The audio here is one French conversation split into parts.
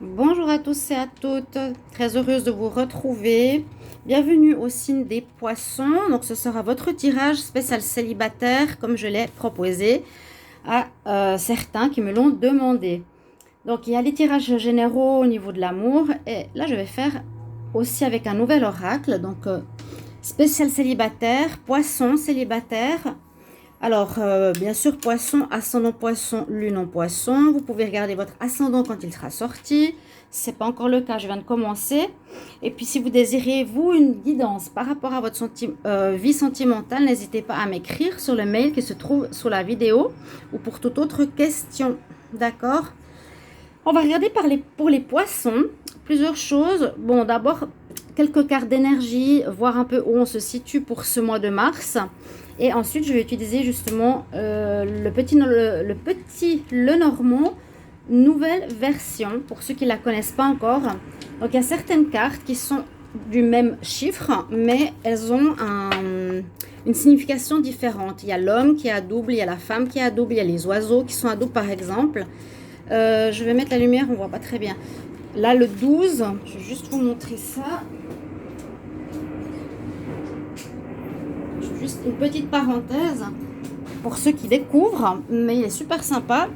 Bonjour à tous et à toutes, très heureuse de vous retrouver. Bienvenue au signe des poissons. Donc ce sera votre tirage spécial célibataire comme je l'ai proposé à certains qui me l'ont demandé. Donc il y a les tirages généraux au niveau de l'amour et là je vais faire aussi avec un nouvel oracle. Donc spécial célibataire, poisson célibataire. Alors, bien sûr, poisson, ascendant poisson, lune en poisson. Vous pouvez regarder votre ascendant quand il sera sorti. Si ce n'est pas encore le cas, je viens de commencer. Et puis, si vous désirez, vous, une guidance par rapport à votre vie sentimentale, n'hésitez pas à m'écrire sur le mail qui se trouve sous la vidéo ou pour toute autre question. D'accord? On va regarder pour les poissons plusieurs choses. Bon, d'abord, quelques cartes d'énergie, voir un peu où on se situe pour ce mois de mars. Et ensuite, je vais utiliser justement le Normand, nouvelle version, pour ceux qui ne la connaissent pas encore. Donc, il y a certaines cartes qui sont du même chiffre, mais elles ont une signification différente. Il y a l'homme qui est à double, il y a la femme qui est à double, il y a les oiseaux qui sont à double, par exemple. Je vais mettre la lumière, on ne voit pas très bien. Là, le 12, je vais juste vous montrer ça. Juste une petite parenthèse pour ceux qui découvrent, mais il est super sympa.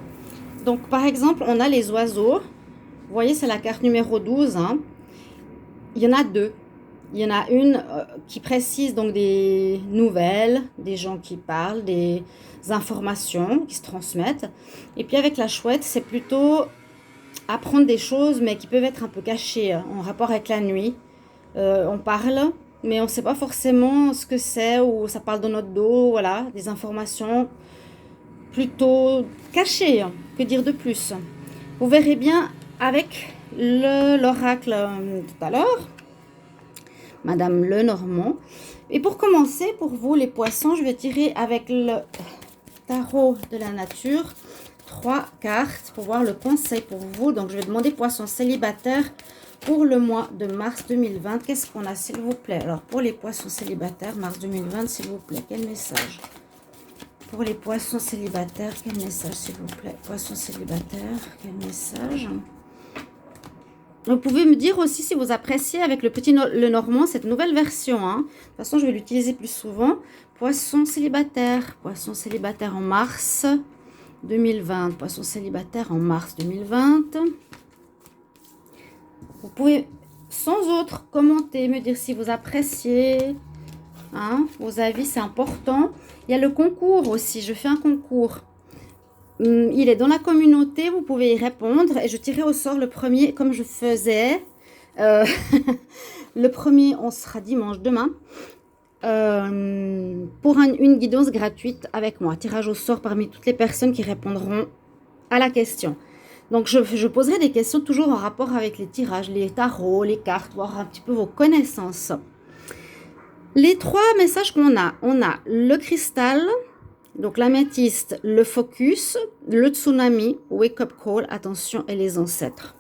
Donc, par exemple, on a les oiseaux. Vous voyez, c'est la carte numéro 12. Hein. Il y en a deux. Il y en a une qui précise donc des nouvelles, des gens qui parlent, des informations qui se transmettent. Et puis avec la chouette, c'est plutôt apprendre des choses, mais qui peuvent être un peu cachées en rapport avec la nuit. On parle, mais on ne sait pas forcément ce que c'est, ou ça parle dans notre dos, voilà, des informations plutôt cachées, hein. Que dire de plus? Vous verrez bien avec l'oracle tout à l'heure, Madame Lenormand. Et pour commencer, pour vous les poissons, je vais tirer avec le tarot de la nature 3 cartes pour voir le conseil pour vous. Donc je vais demander poissons célibataires pour le mois de mars 2020. Qu'est-ce qu'on a, s'il vous plaît? Alors pour les poissons célibataires, mars 2020, s'il vous plaît, quel message? Pour les poissons célibataires, quel message, s'il vous plaît? Poissons célibataires, quel message? Vous pouvez me dire aussi si vous appréciez avec le Normand cette nouvelle version. Hein. De toute façon, je vais l'utiliser plus souvent. Poisson célibataire en mars 2020. Poisson célibataire en mars 2020. Vous pouvez sans autre commenter, me dire si vous appréciez. Hein, vos avis, c'est important. Il y a le concours aussi. Je fais un concours. Il est dans la communauté, vous pouvez y répondre et je tirerai au sort le premier comme je faisais. Le premier, on sera dimanche demain pour une guidance gratuite avec moi. Tirage au sort parmi toutes les personnes qui répondront à la question. Donc je poserai des questions toujours en rapport avec les tirages, les tarots, les cartes, voir un petit peu vos connaissances. Les 3 messages qu'on a, on a le cristal. Donc l'améthyste, le focus, le tsunami, wake up call, attention et les ancêtres.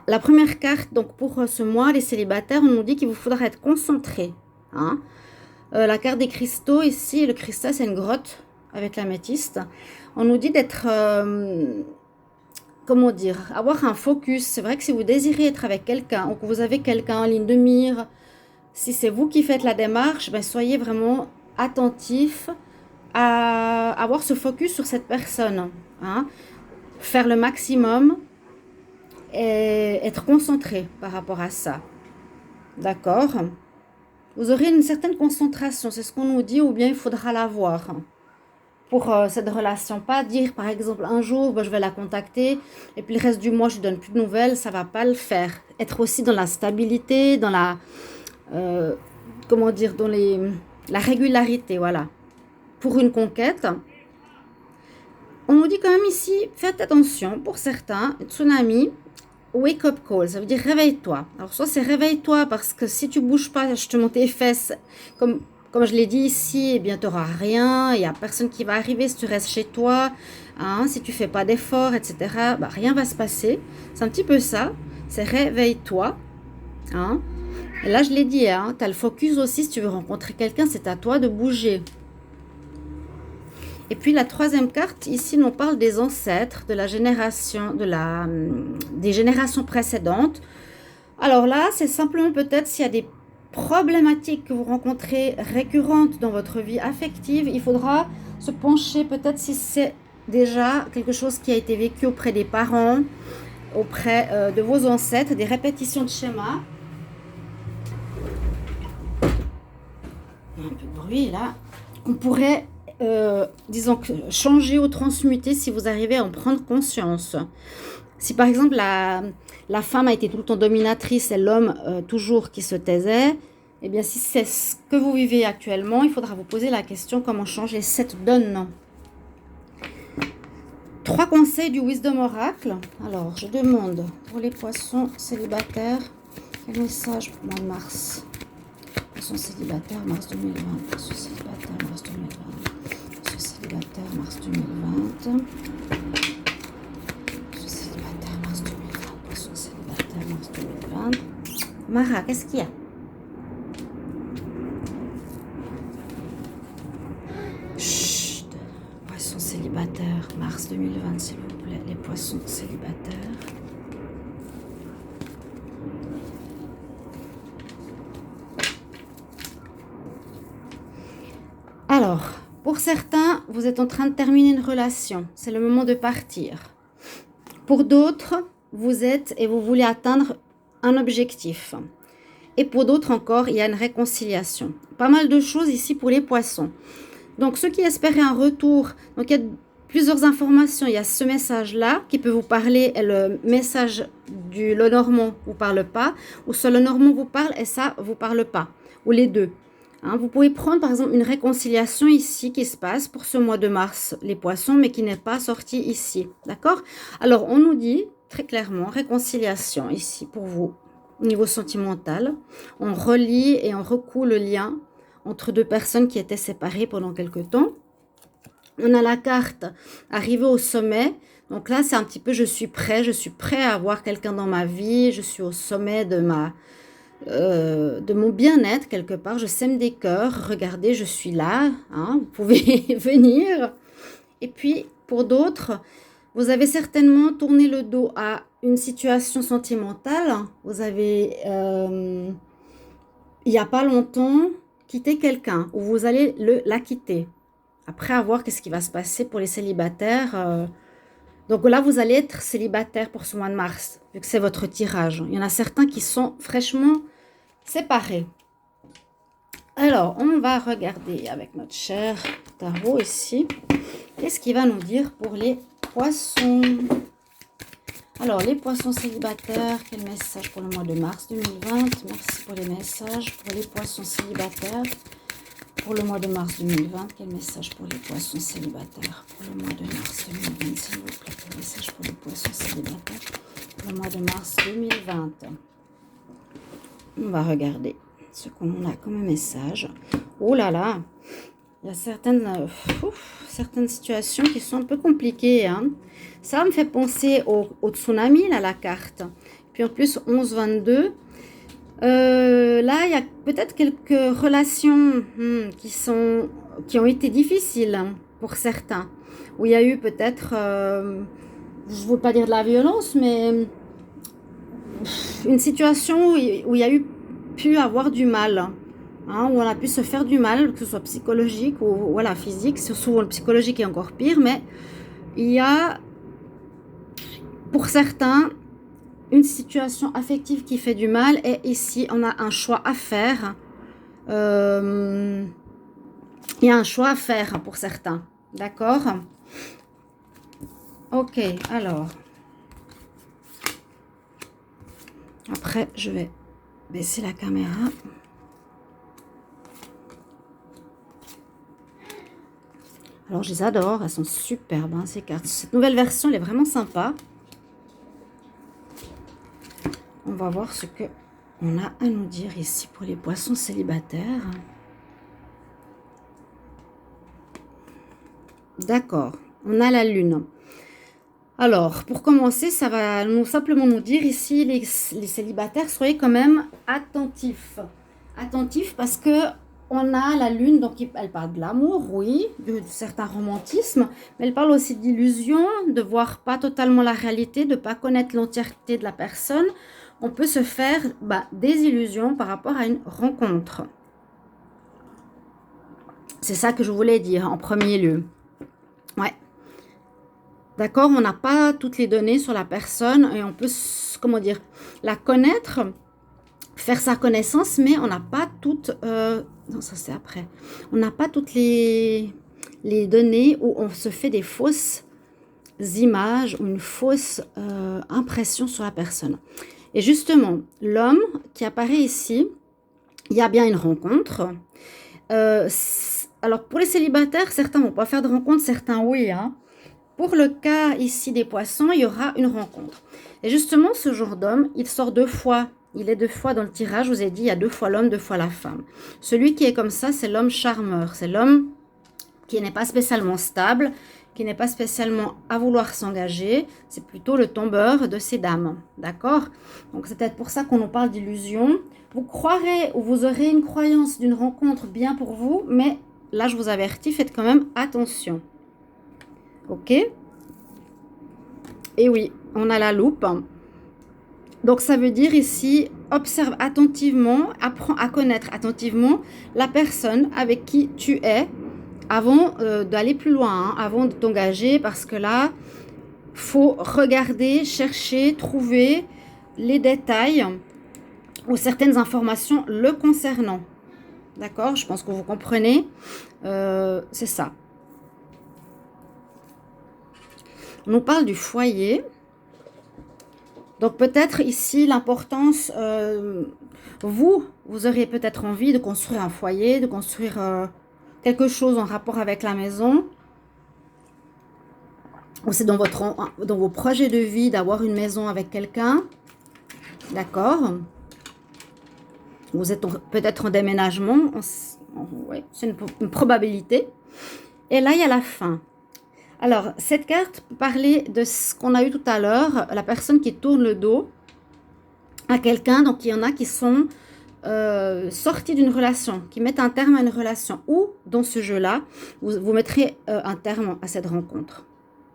La première carte, donc pour ce mois, les célibataires, on nous dit qu'il vous faudra être concentré. Hein. La carte des cristaux ici, le cristal c'est une grotte avec l'améthyste. On nous dit d'être, comment dire, avoir un focus. C'est vrai que si vous désirez être avec quelqu'un ou que vous avez quelqu'un en ligne de mire, si c'est vous qui faites la démarche, ben soyez vraiment attentif à avoir ce focus sur cette personne, hein. Faire le maximum et être concentré par rapport à ça. D'accord? Vous aurez une certaine concentration, c'est ce qu'on nous dit, ou bien il faudra l'avoir pour cette relation. Pas dire, par exemple, un jour, ben, je vais la contacter et puis le reste du mois, je ne donne plus de nouvelles, ça ne va pas le faire. Être aussi dans la stabilité, dans la, comment dire, dans la régularité, voilà. Pour une conquête, on nous dit quand même ici, faites attention pour certains, tsunami, wake up call, ça veut dire réveille-toi. Alors soit c'est réveille-toi parce que si tu bouges pas, je te monte tes fesses, comme je l'ai dit ici, eh bien tu n'auras rien, il n'y a personne qui va arriver si tu restes chez toi, hein, si tu fais pas d'efforts, etc., bah, rien va se passer. C'est un petit peu ça, c'est réveille-toi. Hein. Et là je l'ai dit, hein, tu as le focus aussi, si tu veux rencontrer quelqu'un, c'est à toi de bouger. Et puis la troisième carte, ici, nous parle des ancêtres, de la génération, des générations précédentes. Alors là, c'est simplement peut-être s'il y a des problématiques que vous rencontrez récurrentes dans votre vie affective, il faudra se pencher peut-être si c'est déjà quelque chose qui a été vécu auprès des parents, auprès de vos ancêtres, des répétitions de schémas. Un peu de bruit là. On pourrait, disons, changer ou transmuter si vous arrivez à en prendre conscience. Si par exemple la femme a été tout le temps dominatrice et l'homme toujours qui se taisait, eh bien si c'est ce que vous vivez actuellement, il faudra vous poser la question comment changer cette donne. 3 conseils du Wisdom Oracle. Alors, je demande pour les poissons célibataires, quel message pour le mois de mars? Poissons célibataires, mars 2020. Poissons célibataires, mars 2020. Poissons célibataires, mars 2020. Poissons célibataires, mars 2020. Poissons célibataires, mars 2020. Mara, qu'est-ce qu'il y a? Chut. Poissons célibataires, mars 2020, s'il vous plaît. Les poissons célibataires. Alors, pour certains, vous êtes en train de terminer une relation. C'est le moment de partir. Pour d'autres, vous êtes et vous voulez atteindre un objectif. Et pour d'autres encore, il y a une réconciliation. Pas mal de choses ici pour les poissons. Donc, ceux qui espéraient un retour, donc il y a plusieurs informations. Il y a ce message-là qui peut vous parler et le message du Lenormand vous parle pas, ou ce Lenormand vous parle et ça vous parle pas, ou les deux. Hein, vous pouvez prendre par exemple une réconciliation ici qui se passe pour ce mois de mars, les poissons, mais qui n'est pas sorti ici. D'accord? Alors, on nous dit très clairement réconciliation ici pour vous, au niveau sentimental. On relie et on recoue le lien entre deux personnes qui étaient séparées pendant quelque temps. On a la carte arriver au sommet. Donc là, c'est un petit peu je suis prêt à avoir quelqu'un dans ma vie, je suis au sommet de mon bien-être quelque part, je sème des cœurs, regardez, je suis là, hein, vous pouvez venir. Et puis, pour d'autres, vous avez certainement tourné le dos à une situation sentimentale, vous avez, il n'y a pas longtemps, quitté quelqu'un, ou vous allez la quitter, après avoir qu'est-ce qui va se passer pour les célibataires. Donc là, vous allez être célibataire pour ce mois de mars, vu que c'est votre tirage. Il y en a certains qui sont fraîchement séparés. Alors, on va regarder avec notre cher tarot ici. Qu'est-ce qu'il va nous dire pour les poissons? Alors, les poissons célibataires, quel message pour le mois de mars 2020? Merci pour les messages pour les poissons célibataires. Pour le mois de mars 2020, quel message pour les poissons célibataires? Pour le mois de mars 2020, s'il vous plaît, quel message pour les poissons célibataires? Pour le mois de mars 2020. On va regarder ce qu'on a comme message. Oh là là, il y a certaines situations qui sont un peu compliquées. Hein. Ça me fait penser au tsunami, là, la carte. Puis en plus, 11-22. Là, il y a peut-être quelques relations qui ont été difficiles hein, pour certains. Où il y a eu peut-être, je ne veux pas dire de la violence, mais une situation où il y a pu avoir du mal. Hein, où on a pu se faire du mal, que ce soit psychologique ou voilà, physique. Souvent, le psychologique est encore pire, mais il y a, pour certains, une situation affective qui fait du mal et ici on a un choix à faire. Il y a un choix à faire pour certains. D'accord? Ok, alors. Après, je vais baisser la caméra. Alors, je les adore. Elles sont superbes, hein, ces cartes. Cette nouvelle version, elle est vraiment sympa. On va voir ce que on a à nous dire ici pour les poissons célibataires. D'accord, on a la lune. Alors, pour commencer, ça va simplement nous dire ici, les célibataires, soyez quand même attentifs. Attentifs parce que on a la lune, donc elle parle de l'amour, oui, de certain romantisme, mais elle parle aussi d'illusion, de voir pas totalement la réalité, de pas connaître l'entièreté de la personne. On peut se faire des illusions par rapport à une rencontre. C'est ça que je voulais dire en premier lieu. Ouais. D'accord, on n'a pas toutes les données sur la personne et on peut, comment dire, la connaître, faire sa connaissance, mais on n'a pas toutes... non, ça c'est après. On n'a pas toutes les données où on se fait des fausses images ou une fausse impression sur la personne. Et justement, l'homme qui apparaît ici, il y a bien une rencontre. Alors, pour les célibataires, certains ne vont pas faire de rencontre, certains oui. Hein. Pour le cas ici des poissons, il y aura une rencontre. Et justement, ce genre d'homme, il sort 2 fois. Il est 2 fois dans le tirage. Je vous ai dit, il y a 2 fois l'homme, 2 fois la femme. Celui qui est comme ça, c'est l'homme charmeur. C'est l'homme qui n'est pas spécialement stable, qui n'est pas spécialement à vouloir s'engager. C'est plutôt le tombeur de ces dames. D'accord? Donc, c'est peut-être pour ça qu'on nous parle d'illusion. Vous croirez ou vous aurez une croyance d'une rencontre bien pour vous, mais là, je vous avertis, faites quand même attention. Ok? Et oui, on a la loupe. Donc, ça veut dire ici, observe attentivement, apprends à connaître attentivement la personne avec qui tu es avant d'aller plus loin, hein, avant de t'engager, parce que là, faut regarder, chercher, trouver les détails ou certaines informations le concernant. D'accord? Je pense que vous comprenez. C'est ça. On nous parle du foyer. Donc peut-être ici l'importance, vous aurez peut-être envie de construire un foyer, de construire quelque chose en rapport avec la maison. Ou c'est dans vos projets de vie d'avoir une maison avec quelqu'un. D'accord? Vous êtes peut-être en déménagement. Ouais, c'est une probabilité. Et là, il y a la fin. Alors, cette carte parlait de ce qu'on a eu tout à l'heure, la personne qui tourne le dos à quelqu'un. Donc, il y en a qui sont sortis d'une relation, qui mettent un terme à une relation. Ou, dans ce jeu-là, vous mettrez un terme à cette rencontre.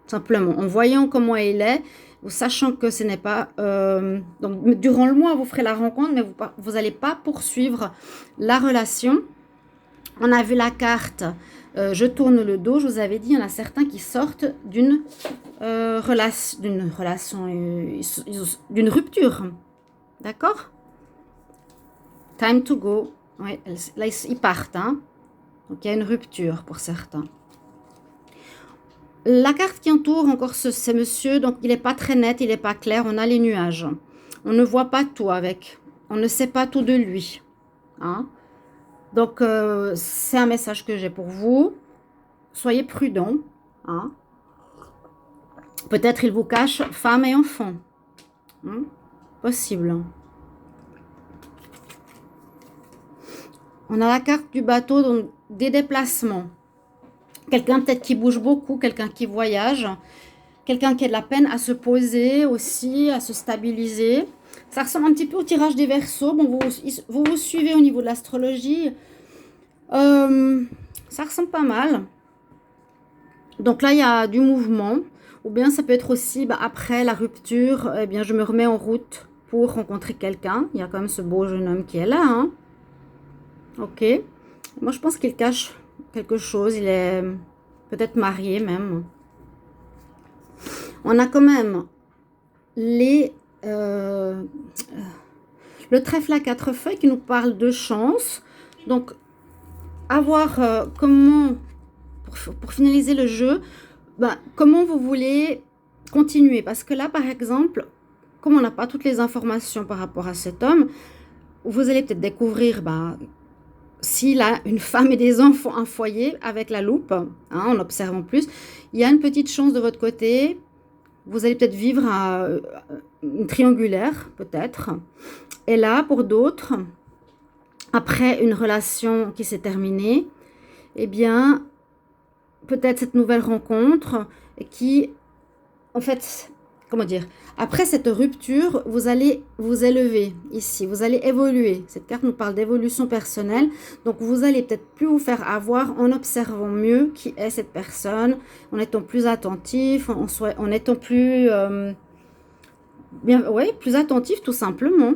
Simplement, en voyant comment il est, ou sachant que ce n'est pas... donc, durant le mois, vous ferez la rencontre, mais vous n'allez pas poursuivre la relation. On a vu la carte... je tourne le dos, je vous avais dit, il y en a certains qui sortent d'une relation, d'une rupture. D'accord? Time to go. Ouais, là, ils partent. Hein? Donc, il y a une rupture pour certains. La carte qui entoure encore ce monsieur, donc il n'est pas très net, il n'est pas clair. On a les nuages. On ne voit pas tout avec. On ne sait pas tout de lui. Hein? Donc, c'est un message que j'ai pour vous. Soyez prudents. Hein. Peut-être il vous cache femme et enfant. Hein. Possible. On a la carte du bateau, donc des déplacements. Quelqu'un peut-être qui bouge beaucoup, quelqu'un qui voyage. Quelqu'un qui a de la peine à se poser aussi, à se stabiliser. Ça ressemble un petit peu au tirage des Verseaux. Bon, vous suivez au niveau de l'astrologie. Ça ressemble pas mal. Donc là, il y a du mouvement. Ou bien ça peut être aussi, après la rupture, eh bien, je me remets en route pour rencontrer quelqu'un. Il y a quand même ce beau jeune homme qui est là. Hein. Ok. Moi, je pense qu'il cache quelque chose. Il est peut-être marié même. On a quand même le trèfle à 4 feuilles qui nous parle de chance. Donc, à voir comment, pour finaliser le jeu, comment vous voulez continuer. Parce que là, par exemple, comme on n'a pas toutes les informations par rapport à cet homme, vous allez peut-être découvrir s'il a une femme et des enfants, un foyer avec la loupe, hein, en observant plus. Il y a une petite chance de votre côté. Vous allez peut-être vivre une triangulaire, peut-être. Et là, pour d'autres, après une relation qui s'est terminée, eh bien, peut-être cette nouvelle rencontre qui, en fait, comment dire, après cette rupture, vous allez vous élever ici, vous allez évoluer. Cette carte nous parle d'évolution personnelle. Donc, vous allez peut-être plus vous faire avoir en observant mieux qui est cette personne, en étant plus attentif, en étant plus, bien, ouais, plus attentif tout simplement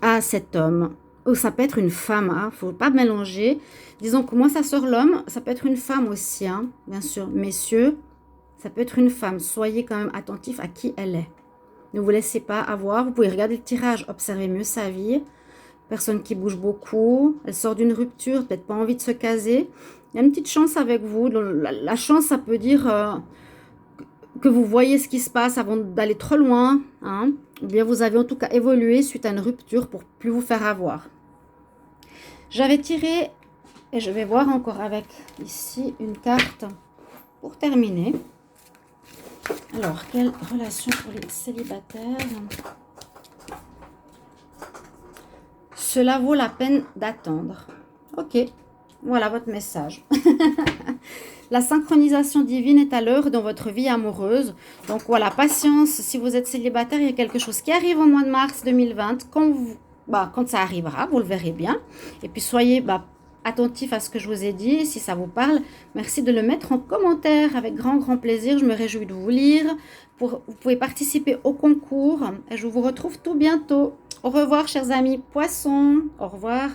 à cet homme. Ou ça peut être une femme, hein, faut pas mélanger. Disons que moi, ça sort l'homme, ça peut être une femme aussi, hein, bien sûr. Messieurs, ça peut être une femme. Soyez quand même attentifs à qui elle est. Ne vous laissez pas avoir. Vous pouvez regarder le tirage, observer mieux sa vie. Personne qui bouge beaucoup. Elle sort d'une rupture, peut-être pas envie de se caser. Il y a une petite chance avec vous. La chance, ça peut dire que vous voyez ce qui se passe avant d'aller trop loin. Hein, ou bien vous avez en tout cas évolué suite à une rupture pour plus vous faire avoir. J'avais tiré, et je vais voir encore avec ici une carte pour terminer. Alors, quelle relation pour les célibataires? Cela vaut la peine d'attendre. Ok, voilà votre message. La synchronisation divine est à l'heure dans votre vie amoureuse. Donc voilà, patience. Si vous êtes célibataire, il y a quelque chose qui arrive au mois de mars 2020. Quand ça arrivera, vous le verrez bien. Et puis soyez attentif à ce que je vous ai dit. Si ça vous parle, merci de le mettre en commentaire avec grand, grand plaisir. Je me réjouis de vous lire. Vous pouvez participer au concours. Et je vous retrouve tout bientôt. Au revoir, chers amis poissons. Au revoir.